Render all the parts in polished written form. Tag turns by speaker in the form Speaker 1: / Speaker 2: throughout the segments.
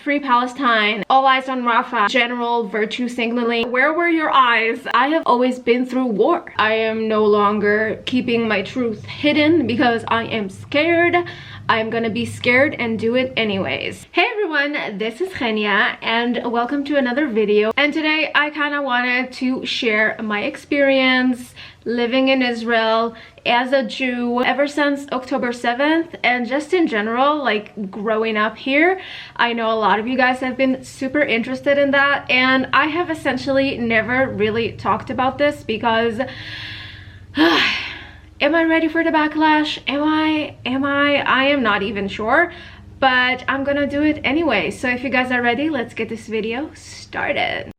Speaker 1: Free Palestine, All Eyes on Rafah, General Virtue Signaling. Where were your eyes? I have always been through war. I am no longer keeping my truth hidden because I am scared. I'm gonna be scared and do it anyways. Hey everyone, this is Henya and welcome to another video. And today I kind of wanted to share my experience living in Israel as a Jew ever since October 7th, and just in general, like growing up here. I know a lot of you guys have been super interested in that, and I have essentially never really talked about this because am I ready for the backlash? I am not even sure, but I'm gonna do it anyway. So if you guys are ready, let's get this video started.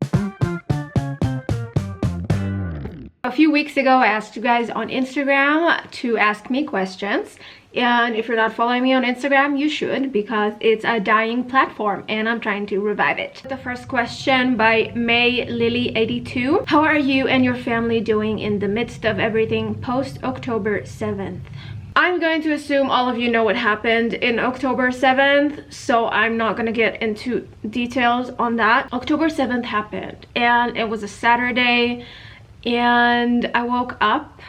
Speaker 1: A few weeks ago, I asked you guys on Instagram to ask me questions. And if you're not following me on Instagram, you should, because it's a dying platform and I'm trying to revive it. The first question by May Lily 82. How are you and your family doing in the midst of everything post October 7th? I'm going to assume all of you know what happened in October 7th, so I'm not going to get into details on that. October 7th happened and it was a Saturday, and I woke up.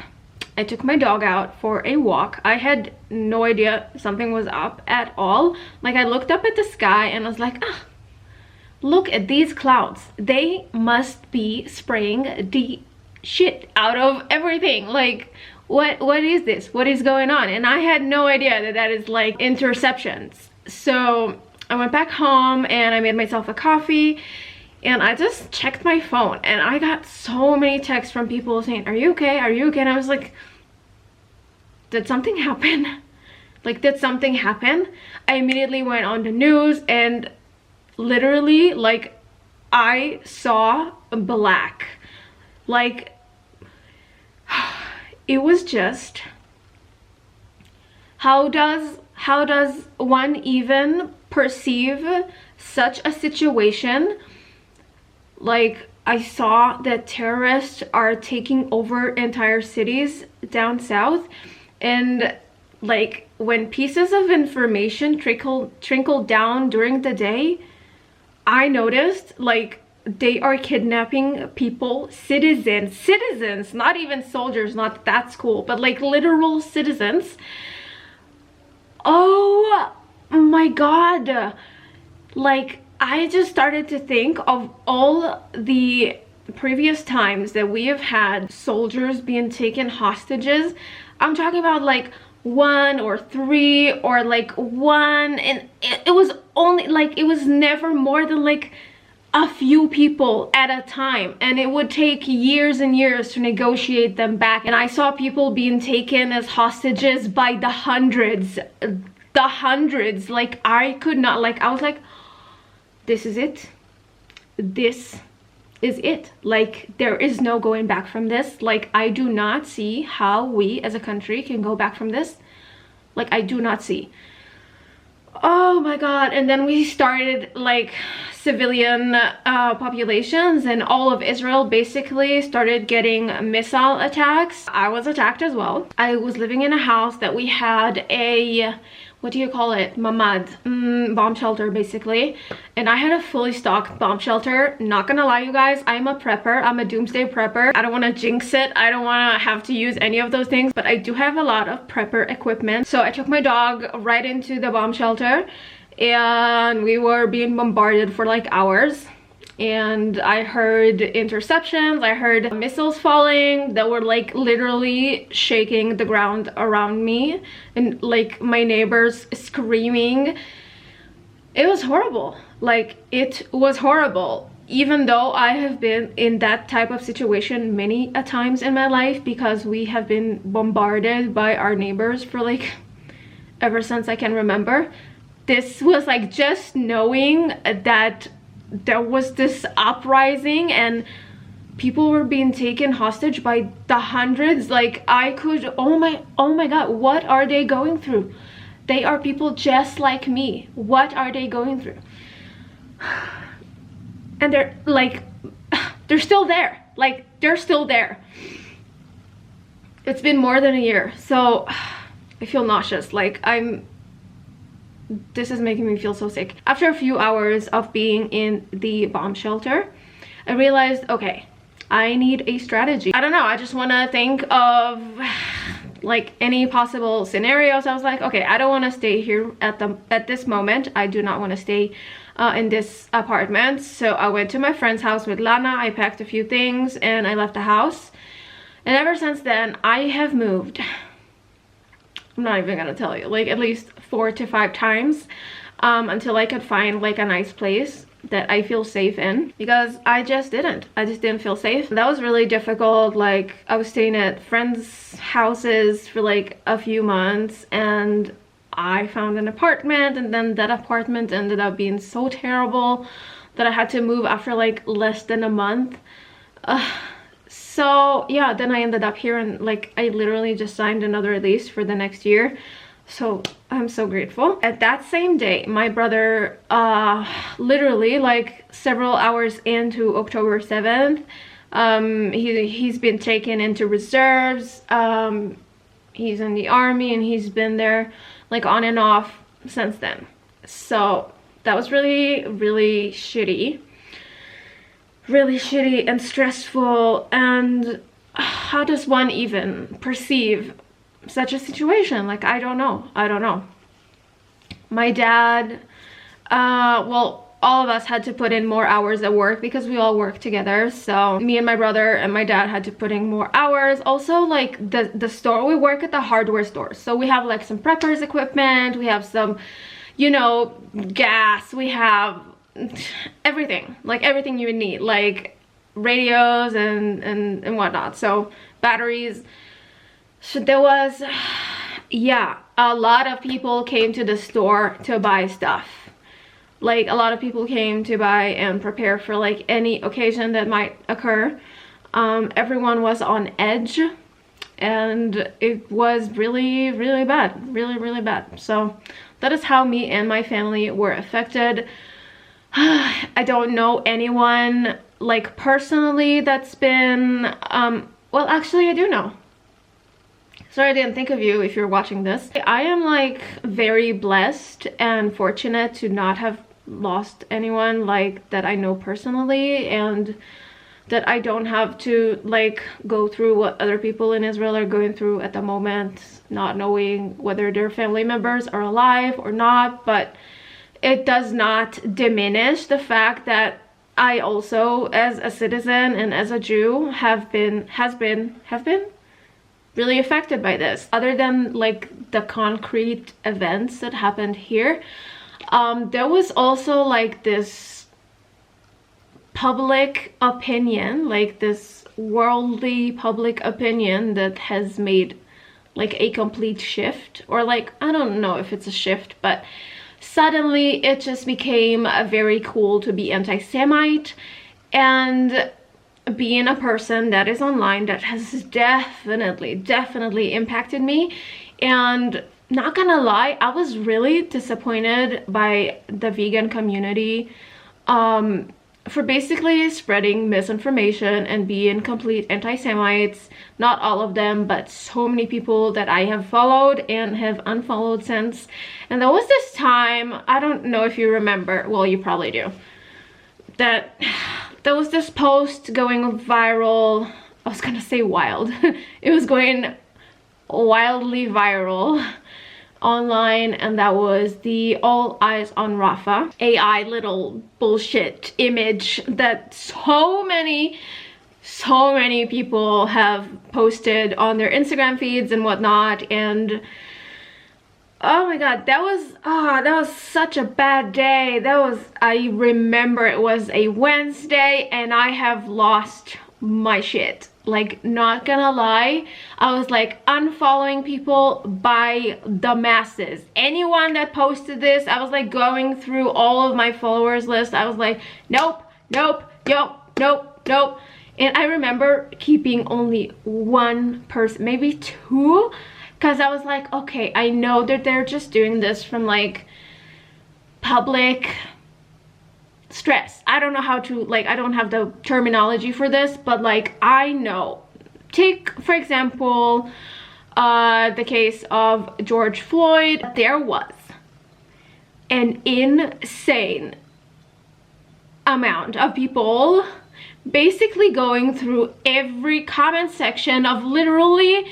Speaker 1: I took my dog out for a walk. I had no idea something was up at all. Like, I looked up at the sky and I was like, ah, look at these clouds. They must be spraying the shit out of everything. Like, what is this? What is going on? And I had no idea that that is like interceptions. So I went back home and I made myself a coffee. And I just checked my phone and I got so many texts from people saying, are you okay? Are you okay? And I was like, did something happen? Like, did something happen? I immediately went on the news and literally, like, I saw black. Like, it was just, how does one even perceive such a situation? Like, I saw that terrorists are taking over entire cities down south, and like when pieces of information trickled down during the day, I noticed like they are kidnapping people, citizens, not even soldiers, not that's cool, but like literal citizens. Oh my god, like I just started to think of all the previous times that we have had soldiers being taken hostages. I'm talking about like 1 or 3 or like 1, and it was only like, it was never more than like a few people at a time, and it would take years and years to negotiate them back. And I saw people being taken as hostages by the hundreds. Like, I could not, like, I was like, this is it. This is it. Like, there is no going back from this. Like, I do not see how we as a country can go back from this. Like, I do not see. Oh my god. And then we started like civilian populations, and all of Israel basically started getting missile attacks. I was attacked as well. I was living in a house that we had a, what do you call it, mamad, bomb shelter basically, and I had a fully stocked bomb shelter. Not gonna lie, you guys, I'm a prepper. I'm a doomsday prepper. I don't want to jinx it. I don't want to have to use any of those things, but I do have a lot of prepper equipment. So I took my dog right into the bomb shelter, and we were being bombarded for like hours. And I heard interceptions, I heard missiles falling that were like literally shaking the ground around me, and like my neighbors screaming. It was horrible. Like, it was horrible. Even though I have been in that type of situation many a times in my life, because we have been bombarded by our neighbors for like ever since I can remember. This was like, just knowing that there was this uprising and people were being taken hostage by the hundreds. Like, I could, oh my god, what are they going through? They are people just like me. What are they going through? And they're like, they're still there. Like, they're still there. It's been more than a year, so I feel nauseous. Like, this is making me feel so sick. After a few hours of being in the bomb shelter, I realized, okay, I need a strategy. I don't know, I just want to think of like any possible scenarios. I was like, okay, I don't want to stay here at this moment. I do not want to stay in this apartment. So I went to my friend's house with Lana. I packed a few things and I left the house. And ever since then, I have moved. I'm not even gonna tell you, like at least 4 to 5 times until I could find like a nice place that I feel safe in, because I just didn't feel safe. That was really difficult. Like I was staying at friends' houses for like a few months and I found an apartment, and then that apartment ended up being so terrible that I had to move after like less than a month. So yeah, then I ended up here, and like I literally just signed another lease for the next year. So I'm so grateful. At that same day, my brother, literally like several hours into October 7th, he's been taken into reserves. He's in the army and he's been there like on and off since then. So that was really, really shitty. Really shitty and stressful. And how does one even perceive such a situation? Like, I don't know. My dad, well, all of us had to put in more hours at work because we all work together. So me and my brother and my dad had to put in more hours. Also, like the store, we work at the hardware store, so we have like some preppers equipment, we have some, you know, gas, we have everything, like everything you would need, like radios and whatnot, so batteries. So there was, yeah, a lot of people came to the store to buy stuff. Like a lot of people came to buy and prepare for like any occasion that might occur. Everyone was on edge and it was really, really bad, really bad. So that is how me and my family were affected. I don't know anyone like personally that's been, well, actually I do know. Sorry I didn't think of you if you're watching this. I am like very blessed and fortunate to not have lost anyone like that I know personally, and that I don't have to like go through what other people in Israel are going through at the moment, not knowing whether their family members are alive or not. But it does not diminish the fact that I also, as a citizen and as a Jew, have been really affected by this. Other than like the concrete events that happened here, there was also like this public opinion, like this worldly public opinion that has made like a complete shift, or like, I don't know if it's a shift, but suddenly it just became very cool to be anti-Semite. And being a person that is online, that has definitely impacted me. And not gonna lie, I was really disappointed by the vegan community for basically spreading misinformation and being complete anti-Semites. Not all of them, but so many people that I have followed and have unfollowed since. And there was this time, I don't know if you remember, well, you probably do, that there was this post going viral. I was gonna say wild. It was going wildly viral online, and that was the all eyes on Rafa AI little bullshit image that so many people have posted on their Instagram feeds and whatnot. And oh my god, that was such a bad day. I remember it was a Wednesday and I have lost my shit. Like, not gonna lie, I was like unfollowing people by the masses. Anyone that posted this, I was like going through all of my followers list. I was like, nope. And I remember keeping only one person, maybe two, because I was like, okay, I know that they're just doing this from like public stress. I don't know how to, like, I don't have the terminology for this, but like, I know. Take, for example, the case of George Floyd. There was an insane amount of people basically going through every comment section of literally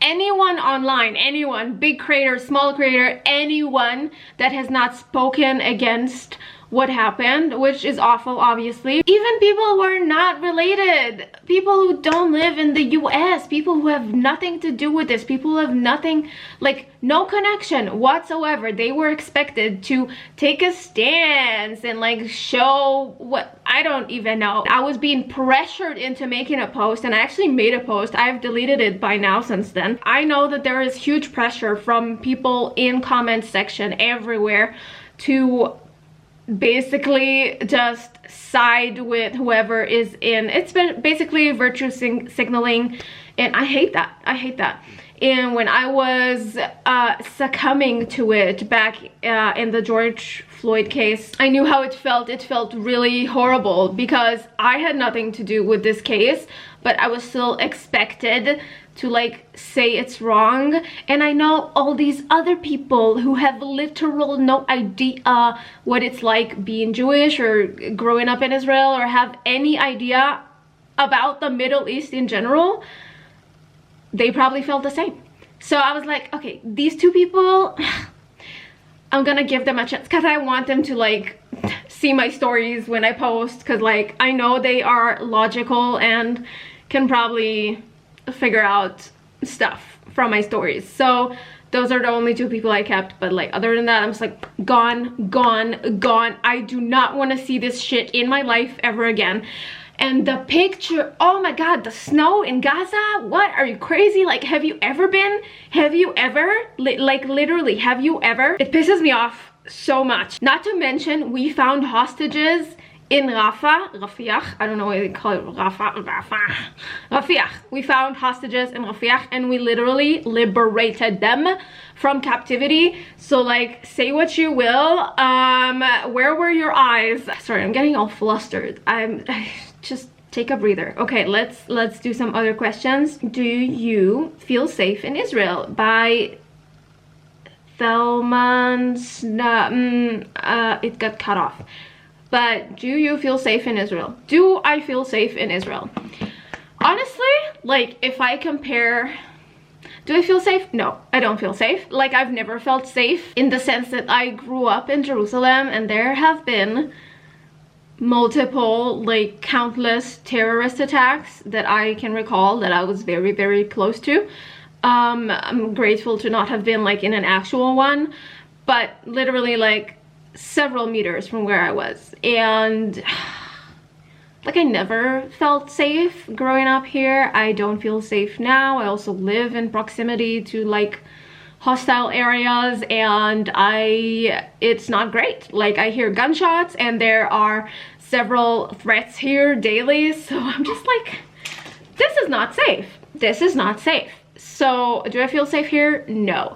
Speaker 1: anyone online, anyone, big creator, small creator, anyone that has not spoken against what happened, which is awful, obviously. Even people who are not related, people who don't live in the US, people who have nothing to do with this, people who have nothing, like no connection whatsoever. They were expected to take a stance and like show what, I don't even know. I was being pressured into making a post, and I actually made a post. I've deleted it by now since then. I know that there is huge pressure from people in comment section everywhere to basically just side with whoever is in. It's been basically virtue signaling, and I hate that. I hate that. And when I was succumbing to it back in the George Floyd case, I knew how it felt. It felt really horrible because I had nothing to do with this case, but I was still expected to like say it's wrong. And I know all these other people who have literal no idea what it's like being Jewish or growing up in Israel or have any idea about the Middle East in general. They probably felt the same. So I was like, okay, these two people, I'm gonna give them a chance because I want them to like see my stories when I post, because like I know they are logical and can probably figure out stuff from my stories. So those are the only two people I kept, but like other than that, I'm just like gone, gone, gone. I do not want to see this shit in my life ever again. And the picture, oh my god, the snow in Gaza, what, are you crazy? Like, have you ever been? Have you ever? Like literally, have you ever? It pisses me off so much. Not to mention, we found hostages in Rafiah, I don't know what they call it, Rafiah. We found hostages in Rafiah and we literally liberated them from captivity. So like, say what you will, where were your eyes? Sorry, I'm getting all flustered. Just take a breather. Okay, let's do some other questions. Do you feel safe in Israel? By Thelman's, it got cut off. But do you feel safe in Israel? Do I feel safe in Israel? Honestly, like if I compare, do I feel safe? No, I don't feel safe. Like I've never felt safe in the sense that I grew up in Jerusalem and there have been multiple, like countless terrorist attacks that I can recall that I was very, very close to. I'm grateful to not have been like in an actual one, but literally like several meters from where I was, and like I never felt safe growing up here. I don't feel safe now. I also live in proximity to like hostile areas, and it's not great. Like I hear gunshots and there are several threats here daily, so I'm just like, this is not safe. This is not safe. So do I feel safe here? No.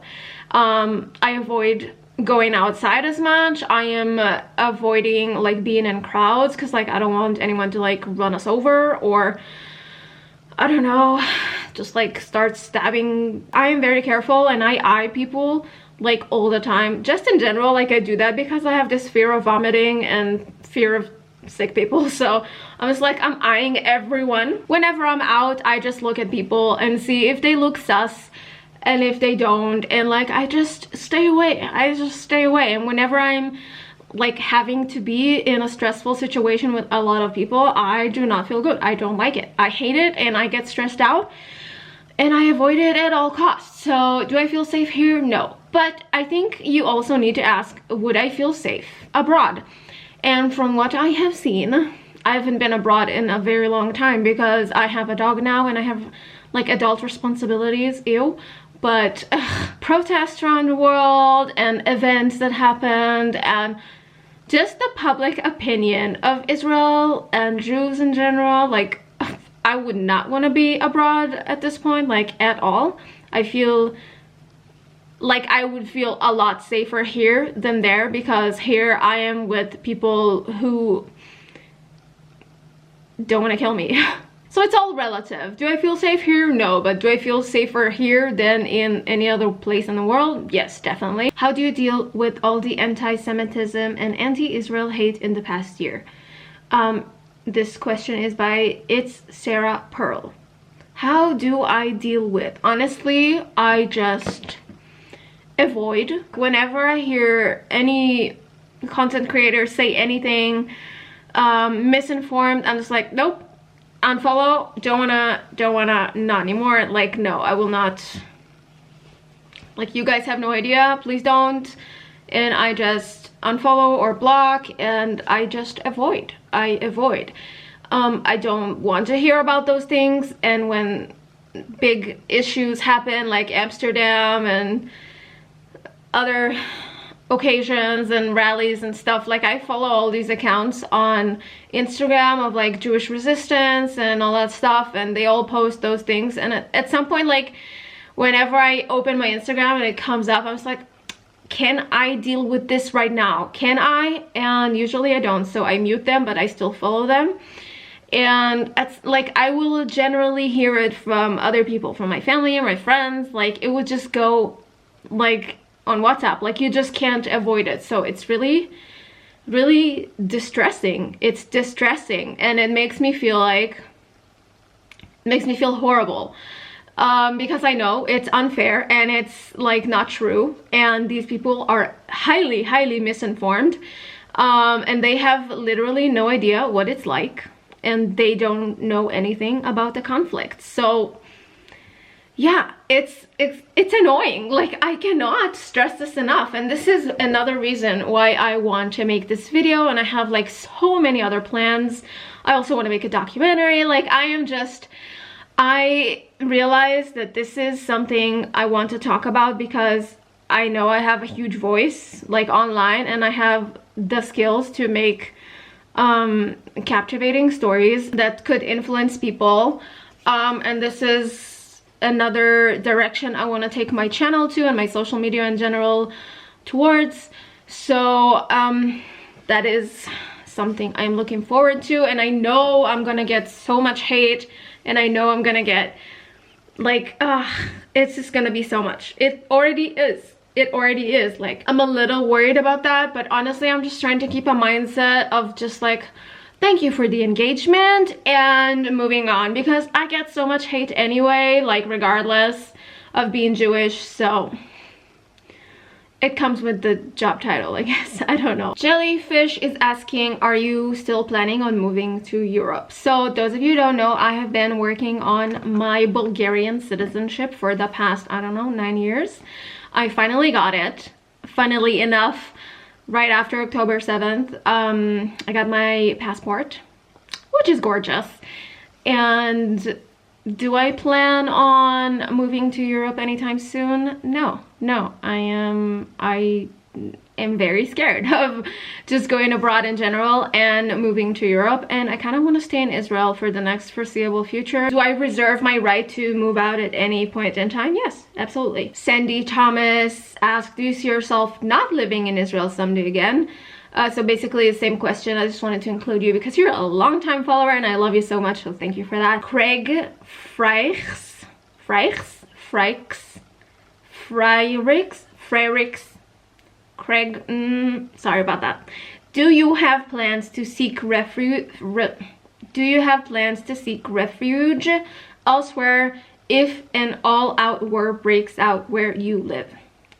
Speaker 1: I avoid going outside as much. I am avoiding like being in crowds because like I don't want anyone to like run us over or I don't know, just like start stabbing. I am very careful and I eye people like all the time. Just in general, like I do that because I have this fear of vomiting and fear of sick people. So I'm just like, I'm eyeing everyone. Whenever I'm out, I just look at people and see if they look sus. And if they don't, and like I just stay away. I just stay away. And whenever I'm like having to be in a stressful situation with a lot of people, I do not feel good. I don't like it. I hate it and I get stressed out and I avoid it at all costs. So do I feel safe here? No. But I think you also need to ask, would I feel safe abroad? And from what I have seen, I haven't been abroad in a very long time because I have a dog now and I have like adult responsibilities. Ew. But protests around the world and events that happened and just the public opinion of Israel and Jews in general, like I would not want to be abroad at this point, like at all. I feel like I would feel a lot safer here than there because here I am with people who don't want to kill me. So it's all relative. Do I feel safe here? No. But do I feel safer here than in any other place in the world? Yes, definitely. How do you deal with all the anti-Semitism and anti-Israel hate in the past year? This question is by It's Sarah Pearl. How do I deal with? Honestly, I just avoid. Whenever I hear any content creator say anything misinformed, I'm just like, nope, unfollow, don't wanna, not anymore. Like, no, I will not. Like, you guys have no idea, please don't. And I just unfollow or block, and I just avoid. I don't want to hear about those things. And when big issues happen, like Amsterdam and other occasions and rallies and stuff, like, I follow all these accounts on Instagram of like Jewish resistance and all that stuff, and they all post those things. And at some point, like, whenever I open my Instagram and it comes up, I'm just like, can I deal with this right now? Can I? And usually I don't, so I mute them, but I still follow them. And it's like, I will generally hear it from other people, from my family and my friends. Like, it would just go like on WhatsApp, like, you just can't avoid it. So it's really distressing. It's distressing, and it makes me feel horrible, because I know it's unfair and it's like not true, and these people are highly misinformed, and they have literally no idea what it's like, and they don't know anything about the conflict. So yeah, it's annoying. Like, I cannot stress this enough, and this is another reason why I want to make this video, and I have like so many other plans. I also want to make a documentary. Like, I realize that this is something I want to talk about because I know I have a huge voice, like, online, and I have the skills to make captivating stories that could influence people, and this is another direction I want to take my channel to, and my social media in general towards. So that is something I'm looking forward to, and I know I'm gonna get so much hate, and I know I'm gonna get like, it's just gonna be so much. It already is. Like, I'm a little worried about that, but honestly, I'm just trying to keep a mindset of just like, thank you for the engagement and moving on, because I get so much hate anyway, like, regardless of being Jewish. So it comes with the job title, I guess. I don't know. Jellyfish is asking, are you still planning on moving to Europe? So those of you who don't know, I have been working on my Bulgarian citizenship for the past, I don't know, 9 years. I finally got it, funnily enough, right after October 7th. I got my passport, which is gorgeous. And do I plan on moving to Europe anytime soon? No. I am very scared of just going abroad in general and moving to Europe, and I kind of want to stay in Israel for the next foreseeable future. Do I reserve my right to move out at any point in time? Yes, absolutely. Sandy Thomas asked, do you see yourself not living in Israel someday again? So basically the same question. I just wanted to include you because you're a long-time follower and I love you so much, so thank you for that. Craig Freyrichs, Craig, sorry about that. Do you have plans to seek refuge? Elsewhere if an all-out war breaks out where you live?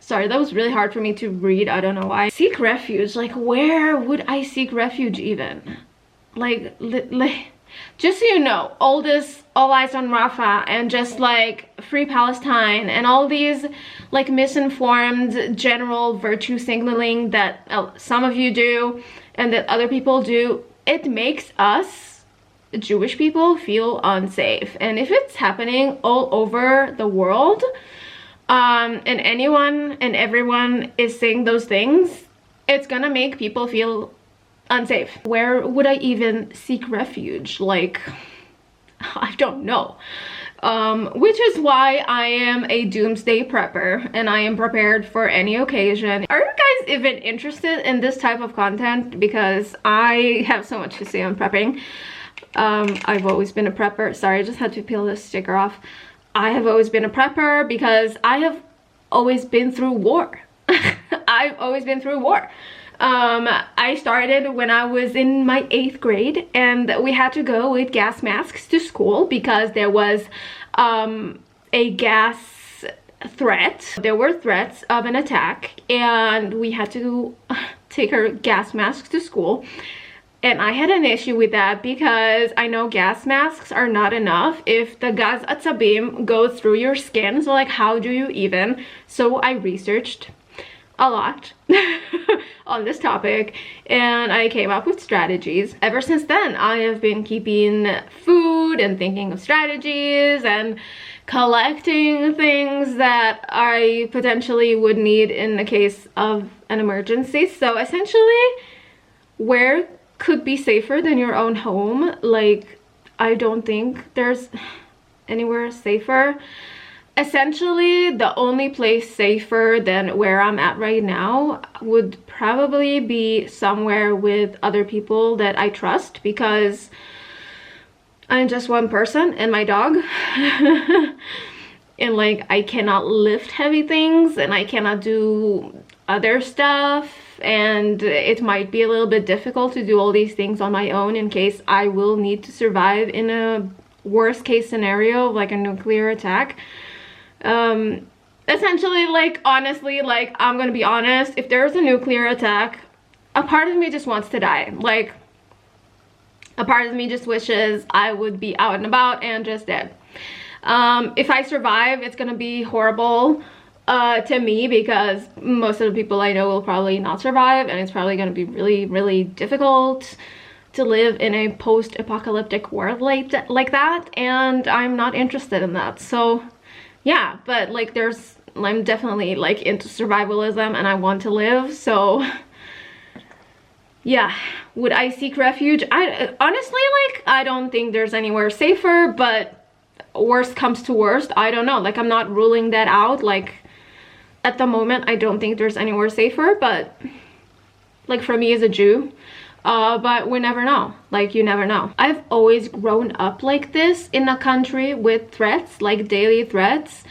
Speaker 1: Sorry, that was really hard for me to read. I don't know why. Seek refuge, like, where would I seek refuge even? Like, just so you know, all eyes on Rafah and just like free Palestine and all these like misinformed general virtue signaling that some of you do and that other people do, it makes us Jewish people feel unsafe. And if it's happening all over the world, and anyone and everyone is saying those things, it's gonna make people feel unsafe. Where would I even seek refuge? Like, I don't know. Which is why I am a doomsday prepper and I am prepared for any occasion. Are you guys even interested in this type of content? Because I have so much to say on prepping. I've always been a prepper. Sorry, I just had to peel this sticker off. I have always been a prepper because I have always been through war. I've always been through war. I started when I was in my 8th grade, and we had to go with gas masks to school because there was a gas threat. There were threats of an attack, and we had to take our gas masks to school. And I had an issue with that because I know gas masks are not enough if the gas atzabim goes through your skin. So like, how do you even? So I researched a lot on this topic, and I came up with strategies. Ever since then, I have been keeping food and thinking of strategies and collecting things that I potentially would need in the case of an emergency. So essentially, where could be safer than your own home? Like, I don't think there's anywhere safer. Essentially, the only place safer than where I'm at right now would probably be somewhere with other people that I trust, because I'm just one person and my dog. And like, I cannot lift heavy things and I cannot do other stuff, and it might be a little bit difficult to do all these things on my own in case I will need to survive in a worst case scenario, like a nuclear attack. Essentially, like, honestly, like, I'm gonna be honest, if there's a nuclear attack, a part of me just wants to die. Like, a part of me just wishes I would be out and about and just dead. If I survive, it's gonna be horrible to me, because most of the people I know will probably not survive, and it's probably gonna be really, really difficult to live in a post-apocalyptic world like that, and I'm not interested in that. So yeah, but like, I'm definitely like into survivalism and I want to live. So yeah, would I seek refuge? I honestly, like, I don't think there's anywhere safer, but worst comes to worst, I don't know. Like, I'm not ruling that out. Like, at the moment, I don't think there's anywhere safer, but like, for me as a Jew, but we never know. Like, you never know. I've always grown up like this in a country with threats, like daily threats.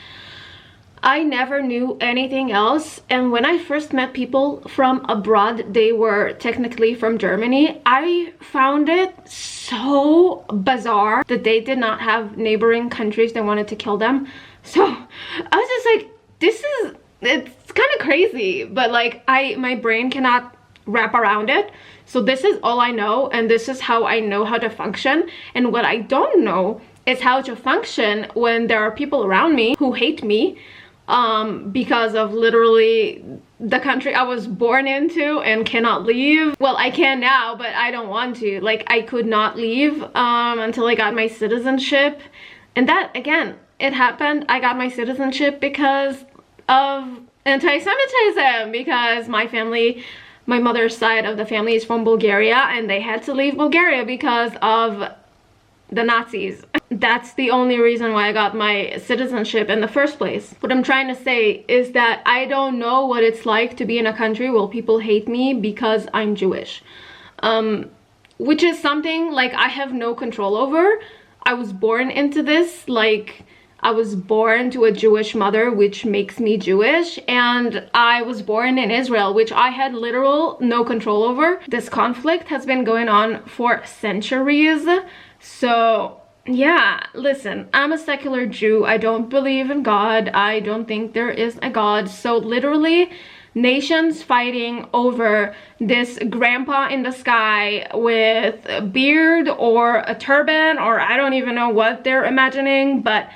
Speaker 1: I never knew anything else, and when I first met people from abroad, they were technically from Germany, I found it so bizarre that they did not have neighboring countries that wanted to kill them. So I was just like, it's kind of crazy, but like, my brain cannot wrap around it. So this is all I know, and this is how I know how to function. And what I don't know is how to function when there are people around me who hate me because of literally the country I was born into and cannot leave. Well, I can now, but I don't want to. Like, I could not leave until I got my citizenship. And that, again, it happened. I got my citizenship because of anti-Semitism, because my mother's side of the family is from Bulgaria, and they had to leave Bulgaria because of the Nazis. That's the only reason why I got my citizenship in the first place. What I'm trying to say is that I don't know what it's like to be in a country where people hate me because I'm Jewish. Which is something, like, I have no control over. I was born into this, like, I was born to a Jewish mother, which makes me Jewish, and I was born in Israel, which I had literal no control over. This conflict has been going on for centuries. So yeah, listen, I'm a secular Jew. I don't believe in God. I don't think there is a God. So literally, nations fighting over this grandpa in the sky with a beard or a turban, or I don't even know what they're imagining, but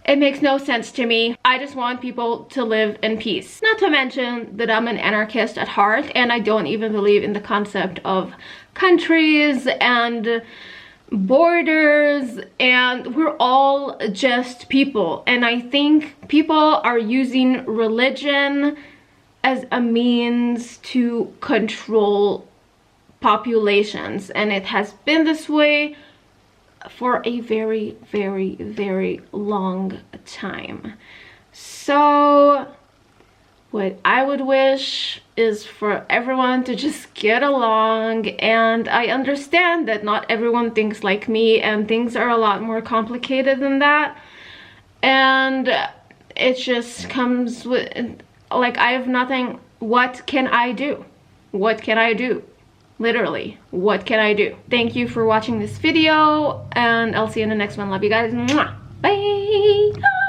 Speaker 1: it makes no sense to me. I just want people to live in peace. Not to mention that I'm an anarchist at heart, and I don't even believe in the concept of countries and borders, and we're all just people. And I think people are using religion as a means to control populations, and it has been this way for a very, very, very long time. So What I would wish is for everyone to just get along, and I understand that not everyone thinks like me and things are a lot more complicated than that, and it just comes with, like, I have nothing. What can I do? What can I do? Literally, what can I do? Thank you for watching this video, and I'll see you in the next one. Love you guys. Mwah. Bye.